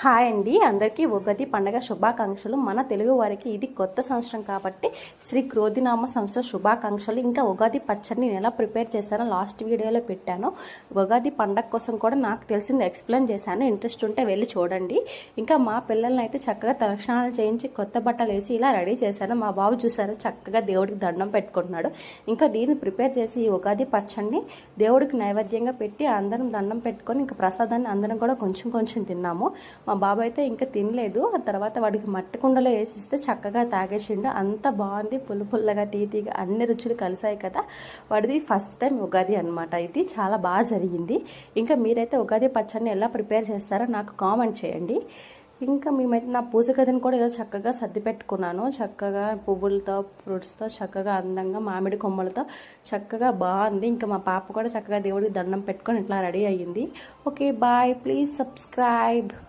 Hi అండి, అందరికీ ఉగాది పండగ శుభాకాంక్షలు. మన తెలుగు వారికి ఇది కొత్త సంవత్సరం కాబట్టి శ్రీ క్రోధినామ సంవత్సర శుభాకాంక్షలు. ఇంకా ఉగాది పచ్చడిని నేను ఎలా ప్రిపేర్ చేశానో లాస్ట్ వీడియోలో పెట్టాను. ఉగాది పండగ కోసం కూడా నాకు తెలిసింది ఎక్స్ప్లెయిన్ చేశాను. ఇంట్రెస్ట్ ఉంటే వెళ్ళి చూడండి. ఇంకా మా పిల్లల్ని అయితే చక్కగా తలస్నానాలు చేయించి కొత్త బట్టలు వేసి ఇలా రెడీ చేశాను. మా బాబు చూసారు, చక్కగా దేవుడికి దండం పెట్టుకుంటున్నాడు. ఇంకా నేను ప్రిపేర్ చేసి ఈ ఉగాది పచ్చడిని దేవుడికి నైవేద్యంగా పెట్టి అందరం దండం పెట్టుకొని ఇంకా ప్రసాదాన్ని అందరం కూడా కొంచెం కొంచెం తిన్నాము. మా బాబు అయితే ఇంకా తినలేదు. ఆ తర్వాత వాడికి మట్టి కుండలో వేసిస్తే చక్కగా తాగేసిండు. అంత బాగుంది, పుల్లగా తీతిగా అన్ని రుచులు కలిసాయి కదా. వాడిది ఫస్ట్ టైం ఉగాది అనమాట. ఇది చాలా బాగా జరిగింది. ఇంకా మీరైతే ఉగాది పచ్చడిని ఎలా ప్రిపేర్ చేస్తారో నాకు కామెంట్ చేయండి. ఇంకా మేమైతే నా పూజ గదిని కూడా ఇలా చక్కగా సర్ది పెట్టుకున్నాను. చక్కగా పువ్వులతో, ఫ్రూట్స్తో చక్కగా అందంగా మామిడి కొమ్మలతో చక్కగా బాగుంది. ఇంకా మా పాప కూడా చక్కగా దేవుడికి దండం పెట్టుకొని ఇట్లా రెడీ అయ్యింది. Okay bye, please subscribe.